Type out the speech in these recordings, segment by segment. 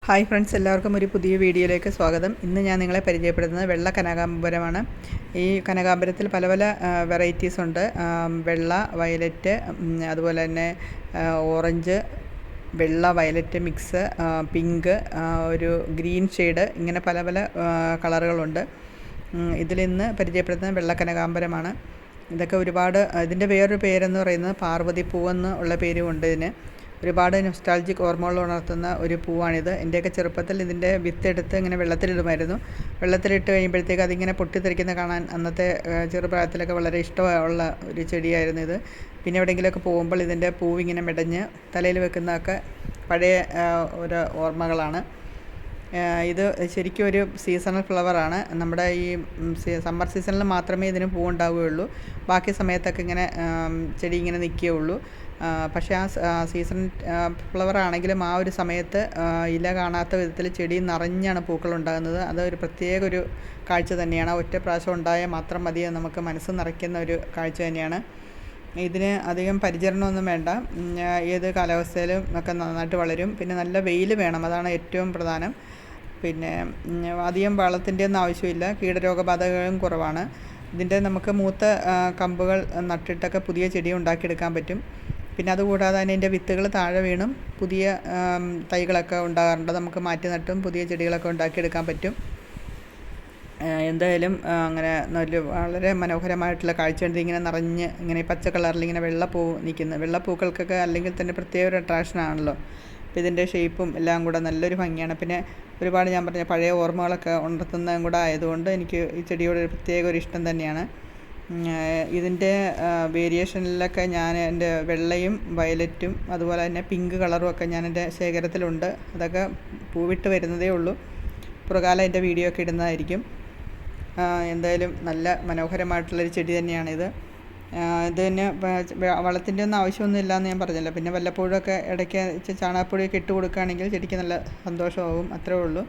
Hi friends, എല്ലാവർക്കും ഒരു പുതിയ വീഡിയോയിലേക്ക് സ്വാഗതം. ഇന്ന് ഞാൻ നിങ്ങളെ പരിചയപ്പെടുത്തുന്നത് വെള്ള കനകാംബരമാണ്. ഈ കനകാംബരത്തിൽ പല പല വെറൈറ്റീസ് ഉണ്ട്. വെള്ള, വയലറ്റ്, അതുപോലെ തന്നെ ഓറഞ്ച്, വെള്ള വയലറ്റ് മിക്സ്, പിങ്ക്, ഒരു ഗ്രീൻ ഷെയ്ഡ്, ഇങ്ങനെ പല പല കളറുകളുണ്ട്. ഇതിലിന്ന് പരിചയപ്പെടുത്തുന്നത് വെള്ള കനകാംബരമാണ്. ഇതൊക്കെ ഒരുപാട്, ഇതിൻ്റെ വേറൊരു പേരെന്ന് പറയുന്നത് പാർവതി പൂവെന്ന് ഉള്ള പേരുമുണ്ട് ഇതിന്. ഒരുപാട് നൊസ്റ്റാൾജിക് ഓർമ്മകൾ ഉണർത്തുന്ന ഒരു പൂവാണിത്. എൻ്റെയൊക്കെ ചെറുപ്പത്തിൽ ഇതിൻ്റെ വിത്തെടുത്ത് ഇങ്ങനെ വെള്ളത്തിലിടുമായിരുന്നു. വെള്ളത്തിലിട്ട് കഴിയുമ്പോഴത്തേക്ക് അതിങ്ങനെ പൊട്ടിത്തെറിക്കുന്ന കാണാൻ അന്നത്തെ ചെറുപ്രായത്തിലൊക്കെ വളരെ ഇഷ്ടമുള്ള ഒരു ചെടിയായിരുന്നു ഇത്. പിന്നെ എവിടെയെങ്കിലുമൊക്കെ പോകുമ്പോൾ ഇതിൻ്റെ പൂവിങ്ങനെ മെടഞ്ഞ് തലയിൽ വെക്കുന്നതൊക്കെ പഴയ ഒരു ഓർമ്മകളാണ്. ഇത് ശരിക്കും ഒരു സീസണൽ ഫ്ലവറാണ്. നമ്മുടെ ഈ സമ്മർ സീസണിൽ മാത്രമേ ഇതിന് പൂവുണ്ടാവുകയുള്ളൂ. ബാക്കി സമയത്തൊക്കെ ഇങ്ങനെ ചെടി ഇങ്ങനെ നിൽക്കുകയുള്ളൂ. പക്ഷേ ആ സീസൺ ഫ്ലവർ ആണെങ്കിലും ആ ഒരു സമയത്ത് ഇല കാണാത്ത വിധത്തിൽ ചെടി നിറഞ്ഞാണ് പൂക്കളുണ്ടാകുന്നത്. അതൊരു പ്രത്യേക ഒരു കാഴ്ച തന്നെയാണ്. ഒറ്റ പ്രാവശ്യം ഉണ്ടായാൽ മാത്രം മതി, നമുക്ക് മനസ്സ് നിറയ്ക്കുന്ന ഒരു കാഴ്ച തന്നെയാണ്. ഇതിന് അധികം പരിചരണമൊന്നും വേണ്ട. ഏത് കാലാവസ്ഥയിലും ഒക്കെ നന്നായിട്ട് വളരും. പിന്നെ നല്ല വെയിൽ വേണം, അതാണ് ഏറ്റവും പ്രധാനം. പിന്നെ അധികം വളത്തിൻ്റെ ഒന്നും ആവശ്യമില്ല. കീടരോഗബാധകളും കുറവാണ്. ഇതിൻ്റെ നമുക്ക് മൂത്ത കമ്പുകൾ നട്ടിട്ടൊക്കെ പുതിയ ചെടി ഉണ്ടാക്കിയെടുക്കാൻ പറ്റും. പിന്നെ അതുകൂടാതെ തന്നെ ഇതിൻ്റെ വിത്തുകൾ താഴെ വീണും പുതിയ തൈകളൊക്കെ ഉണ്ടാകാറുണ്ട്. നമുക്ക് മാറ്റി നട്ടും പുതിയ ചെടികളൊക്കെ ഉണ്ടാക്കിയെടുക്കാൻ പറ്റും. എന്തായാലും അങ്ങനെ വളരെ മനോഹരമായിട്ടുള്ള കാഴ്ചയുണ്ട്. ഇങ്ങനെ നിറഞ്ഞ് ഇങ്ങനെ പച്ച കളറിൽ ഇങ്ങനെ വെള്ളപ്പൂ നിൽക്കുന്നത്. വെള്ളപ്പൂക്കൾക്കൊക്കെ അല്ലെങ്കിൽ തന്നെ പ്രത്യേക ഒരു അട്രാക്ഷനാണല്ലോ. അപ്പോൾ ഇതിൻ്റെ ഷേപ്പും എല്ലാം കൂടെ നല്ലൊരു ഭംഗിയാണ്. പിന്നെ ഒരുപാട് ഞാൻ പറഞ്ഞ പഴയ ഓർമ്മകളൊക്കെ ഉണർത്തുന്നതും കൂടെ ആയതുകൊണ്ട് എനിക്ക് ഈ ചെടിയോട് ഒരു പ്രത്യേക ഒരു ഇഷ്ടം തന്നെയാണ്. ഇതിൻ്റെ വേരിയേഷനിലൊക്കെ ഞാൻ എൻ്റെ വെള്ളയും വയലറ്റും അതുപോലെ തന്നെ പിങ്ക് കളറും ഒക്കെ ഞാൻ എൻ്റെ ശേഖരത്തിലുണ്ട്. അതൊക്കെ പൂവിട്ട് വരുന്നതേ ഉള്ളൂ. പുറകാലം എൻ്റെ വീഡിയോ ഒക്കെ ഇടുന്നതായിരിക്കും. എന്തായാലും നല്ല മനോഹരമായിട്ടുള്ളൊരു ചെടി തന്നെയാണിത്. ഇത് തന്നെ വളത്തിൻ്റെ ഒന്നും ആവശ്യമൊന്നും ഇല്ലയെന്ന് ഞാൻ പറഞ്ഞല്ലോ. പിന്നെ വല്ലപ്പോഴൊക്കെ ഇടയ്ക്ക് ചാണകപ്പൊടിയൊക്കെ ഇട്ട് കൊടുക്കുകയാണെങ്കിൽ ചെടിക്ക് നല്ല സന്തോഷമാകും, അത്രേ ഉള്ളൂ.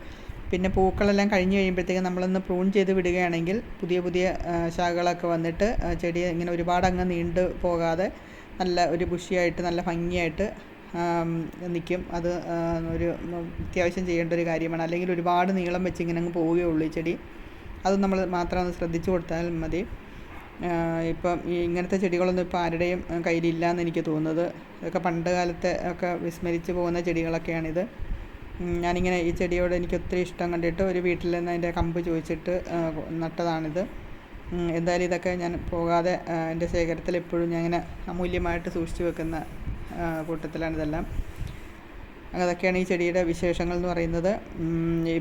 പിന്നെ പൂക്കളെല്ലാം കഴിഞ്ഞ് കഴിയുമ്പോഴത്തേക്കും നമ്മളൊന്ന് പ്രൂൺ ചെയ്ത് വിടുകയാണെങ്കിൽ പുതിയ പുതിയ ശാഖകളൊക്കെ വന്നിട്ട് ചെടി ഇങ്ങനെ ഒരുപാട് അങ്ങ് നീണ്ടു പോകാതെ നല്ല ഒരു ബുഷിയായിട്ട് നല്ല ഭംഗിയായിട്ട് നിൽക്കും. അത് ഒരു അത്യാവശ്യം ചെയ്യേണ്ട ഒരു കാര്യമാണ്. അല്ലെങ്കിൽ ഒരുപാട് നീളം വെച്ച് ഇങ്ങനെ അങ്ങ് പോവുകയുള്ളൂ ഈ ചെടി. അത് നമ്മൾ മാത്രം ഒന്ന് ശ്രദ്ധിച്ചു കൊടുത്താൽ മതി. ഇപ്പം ഈ ഇങ്ങനത്തെ ചെടികളൊന്നും ഇപ്പോൾ ആരുടെയും കയ്യിലില്ല എന്ന് എനിക്ക് തോന്നുന്നത്. ഇതൊക്കെ പണ്ട് കാലത്തെ ഒക്കെ വിസ്മരിച്ച് പോകുന്ന ചെടികളൊക്കെയാണിത്. ഞാനിങ്ങനെ ഈ ചെടിയോട് എനിക്ക് ഒത്തിരി ഇഷ്ടം കണ്ടിട്ട് ഒരു വീട്ടിൽ നിന്ന് അതിൻ്റെ കമ്പ് ചോദിച്ചിട്ട് നട്ടതാണിത്. എന്തായാലും ഇതൊക്കെ ഞാൻ പോകാതെ എൻ്റെ ശേഖരത്തിൽ എപ്പോഴും ഞാൻ ഇങ്ങനെ അമൂല്യമായിട്ട് സൂക്ഷിച്ചു വെക്കുന്ന കൂട്ടത്തിലാണിതെല്ലാം. അതൊക്കെയാണ് ഈ ചെടിയുടെ വിശേഷങ്ങൾ എന്ന് പറയുന്നത്.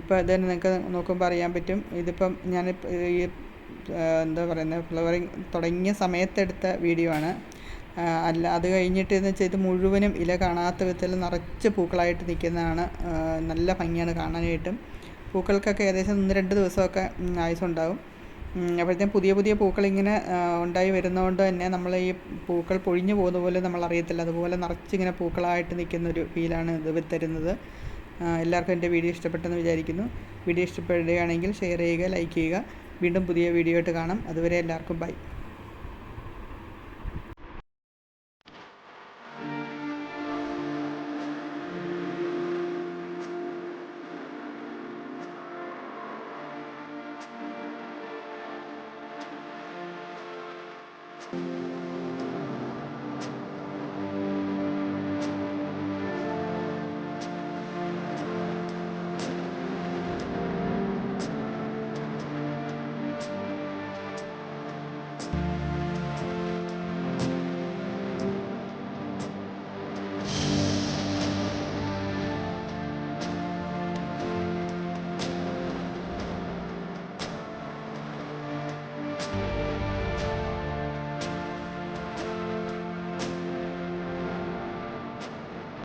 ഇപ്പോൾ ഇത് നിങ്ങൾക്ക് നോക്കുമ്പോൾ അറിയാൻ പറ്റും. ഇതിപ്പം ഞാൻ ഈ എന്താ പറയുന്നത്, ഫ്ലവറിങ് തുടങ്ങിയ സമയത്തെടുത്ത വീഡിയോ ആണ്. അല്ല, അത് കഴിഞ്ഞിട്ട് എന്ന് വെച്ചാൽ ഇത് മുഴുവനും ഇല കാണാത്ത വിധത്തിൽ നിറച്ച് പൂക്കളായിട്ട് നിൽക്കുന്നതാണ്. നല്ല ഭംഗിയാണ് കാണാനായിട്ടും. പൂക്കൾക്കൊക്കെ ഏകദേശം 1-2 ദിവസമൊക്കെ ആയുസുണ്ടാകും. അപ്പോഴത്തേക്കും പുതിയ പുതിയ പൂക്കളിങ്ങനെ ഉണ്ടായി വരുന്നതുകൊണ്ട് തന്നെ നമ്മൾ ഈ പൂക്കൾ പൊഴിഞ്ഞു പോകുന്ന പോലെ നമ്മൾ അറിയത്തില്ല. അതുപോലെ നിറച്ചിങ്ങനെ പൂക്കളായിട്ട് നിൽക്കുന്നൊരു ഫീലാണ് ഇത് തരുന്നത്. എല്ലാവർക്കും എൻ്റെ വീഡിയോ ഇഷ്ടപ്പെട്ടെന്ന് വിചാരിക്കുന്നു. വീഡിയോ ഇഷ്ടപ്പെടുകയാണെങ്കിൽ ഷെയർ ചെയ്യുക, ലൈക്ക് ചെയ്യുക. വീണ്ടും പുതിയ വീഡിയോ ആയിട്ട് കാണാം. അതുവരെ എല്ലാവർക്കും ബൈ.